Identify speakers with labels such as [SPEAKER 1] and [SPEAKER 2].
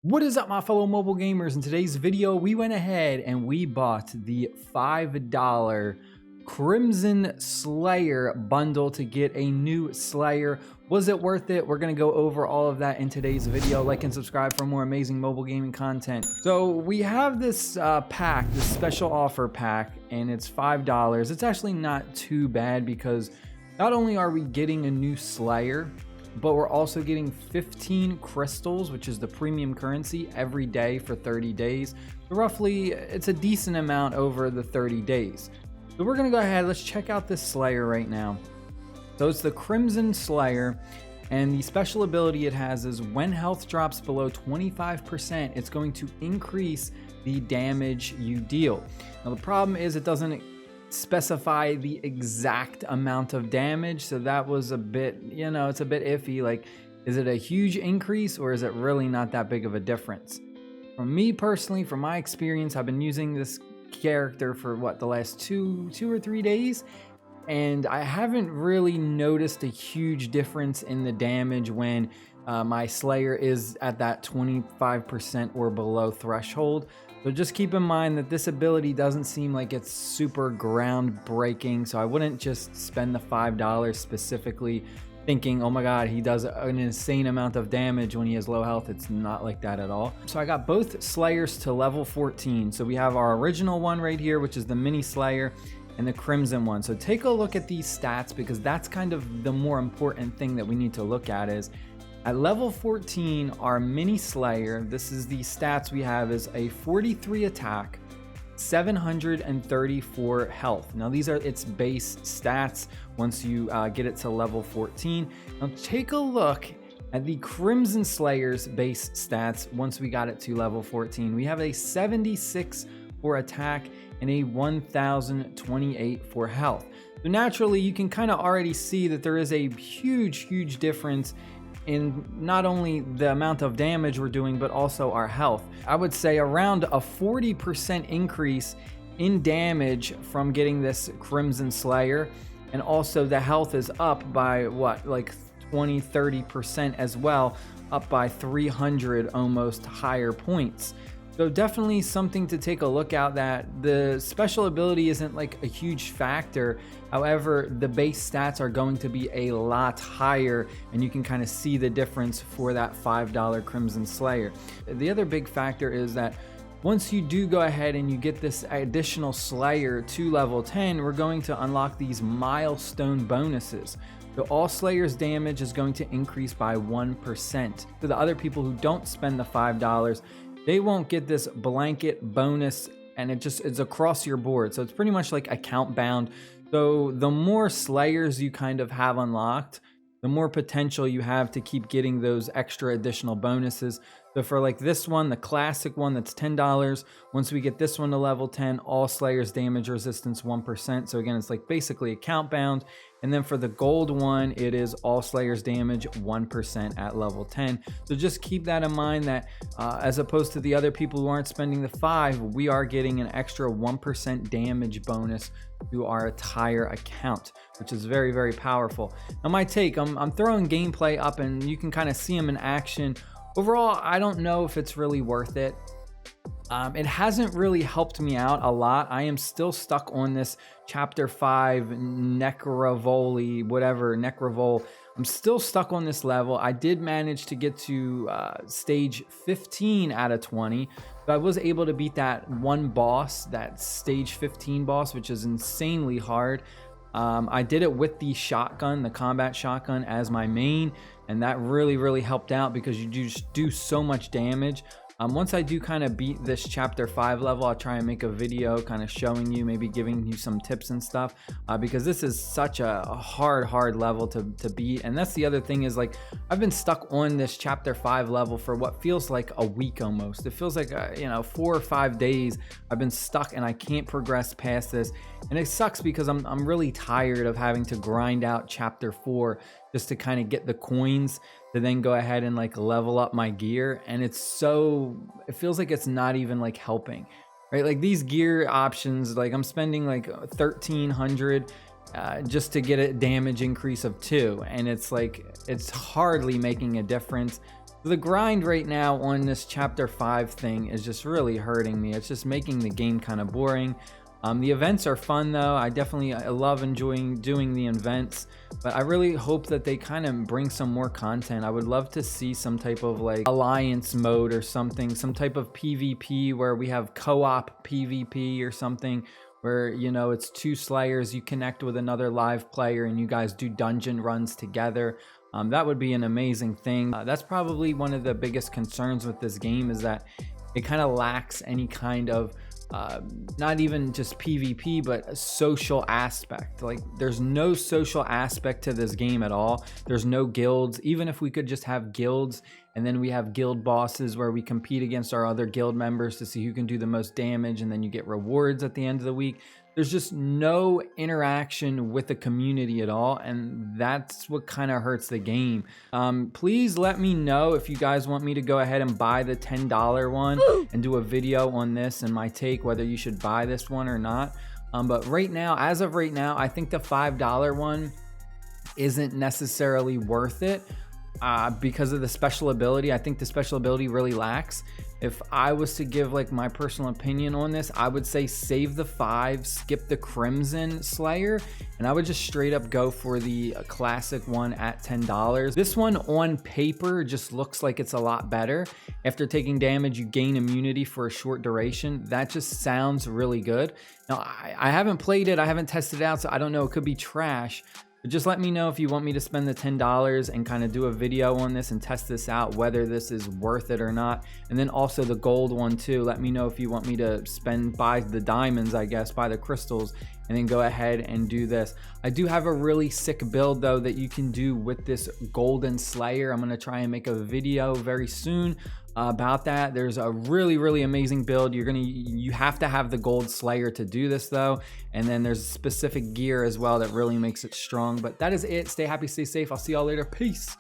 [SPEAKER 1] What is up, my fellow mobile gamers? In today's video, we went ahead and we bought the $5 Crimson Slayer bundle to get a new Slayer. Was it worth it? We're going to go over all of that in today's video. Like and subscribe for more amazing mobile gaming content. So we have this pack, this special offer pack, and it's $5. It's actually not too bad because not only are we getting a new Slayer, but we're also getting 15 crystals, which is the premium currency, every day for 30 days. So roughly, it's a decent amount over the 30 days. So we're gonna go ahead, let's check out this Slayer right now. So it's the Crimson Slayer, and the special ability it has is when health drops below 25%, it's going to increase the damage you deal. Now the problem is it doesn't specify the exact amount of damage, so that was a bit, it's a bit iffy. Like, is it a huge increase or is it really not that big of a difference? For me personally, from my experience, I've been using this character for the last two or 3 days, and I haven't really noticed a huge difference in the damage when my Slayer is at that 25% or below threshold. So just keep in mind that this ability doesn't seem like it's super groundbreaking, so I wouldn't just spend the $5 specifically thinking, oh my god, he does an insane amount of damage when he has low health. It's not like that at all. So I got both Slayers to level 14. So we have our original one right here, which is the mini Slayer, and the Crimson one. So take a look at these stats, because that's kind of the more important thing that we need to look at. Is at level 14, our mini Slayer, this is the stats we have, is a 43 attack, 734 health. Now these are its base stats once you get it to level 14. Now take a look at the Crimson Slayer's base stats once we got it to level 14. We have a 76 for attack and a 1028 for health. So naturally, you can kind of already see that there is a huge difference in not only the amount of damage we're doing, but also our health. I would say around a 40% increase in damage from getting this Crimson Slayer, and also the health is up by like 20-30% as well, up by 300 almost higher points. So definitely something to take a look at. That the special ability isn't like a huge factor. However, the base stats are going to be a lot higher, and you can kind of see the difference for that $5 Crimson Slayer. The other big factor is that once you do go ahead and you get this additional Slayer to level 10, we're going to unlock these milestone bonuses. So all Slayer's damage is going to increase by 1%. For the other people who don't spend the $5, they won't get this blanket bonus, and it's across your board. So it's pretty much like account bound. So the more Slayers you kind of have unlocked, the more potential you have to keep getting those extra additional bonuses. So for like this one, the classic one, that's $10. Once we get this one to level 10, all Slayers damage resistance 1%. So again, it's like basically account bound. And then for the gold one, it is all Slayers damage 1% at level 10. So just keep that in mind, that as opposed to the other people who aren't spending the 5, we are getting an extra 1% damage bonus to our entire account, which is very powerful. Now my take, I'm throwing gameplay up and you can kind of see them in action. Overall, I don't know if it's really worth it. It hasn't really helped me out a lot. I am still stuck on this chapter 5 Nekravol. I'm still stuck on this level. I did manage to get to stage 15 out of 20, but I was able to beat that one boss, that stage 15 boss, which is insanely hard. I did it with the shotgun, the combat shotgun, as my main, and that really helped out because you just do so much damage. Once I do kind of beat this chapter 5 level, I'll try and make a video kind of showing you, maybe giving you some tips and stuff, because this is such a hard level to beat. And that's the other thing, is like I've been stuck on this chapter 5 level for what feels like a week almost. It feels like 4 or 5 days I've been stuck and I can't progress past this. And it sucks because I'm really tired of having to grind out chapter 4 just to kind of get the coins to then go ahead and like level up my gear. And it feels like it's not even like helping, right? Like these gear options, like I'm spending like 1,300 just to get a damage increase of 2, and it's like it's hardly making a difference. The grind right now on this chapter 5 thing is just really hurting me. It's just making the game kind of boring. The events are fun though. I love enjoying doing the events, but I really hope that they kind of bring some more content. I would love to see some type of like alliance mode or something, some type of PvP where we have co-op PvP or something where, you know, it's 2 slayers, you connect with another live player and you guys do dungeon runs together. That would be an amazing thing. That's probably one of the biggest concerns with this game, is that it kind of lacks any kind of not even just PvP, but a social aspect. Like, there's no social aspect to this game at all. There's no guilds. Even if we could just have guilds, and then we have guild bosses where we compete against our other guild members to see who can do the most damage, and then you get rewards at the end of the week. There's just no interaction with the community at all, and that's what kind of hurts the game. Please let me know if you guys want me to go ahead and buy the $10 one and do a video on this and my take whether you should buy this one or not. But right now, as of right now, I think the $5 one isn't necessarily worth it because of the special ability. I think the special ability really lacks. If I was to give like my personal opinion on this, I would say save the 5, skip the Crimson Slayer, and I would just straight up go for the classic one at $10. This one on paper just looks like it's a lot better. After taking damage, you gain immunity for a short duration. That just sounds really good. Now, I haven't played it, I haven't tested it out, so I don't know, it could be trash. But just let me know if you want me to spend the $10 and kind of do a video on this and test this out, whether this is worth it or not. And then also the gold one too. Let me know if you want me to buy the diamonds, I guess, buy the crystals, and then go ahead and do this. I do have a really sick build though that you can do with this golden slayer. I'm going to try and make a video very soon about that. There's a really amazing build. You have to have the gold slayer to do this though, and then there's specific gear as well that really makes it strong. But that is it. Stay happy, stay safe. I'll see y'all later. Peace.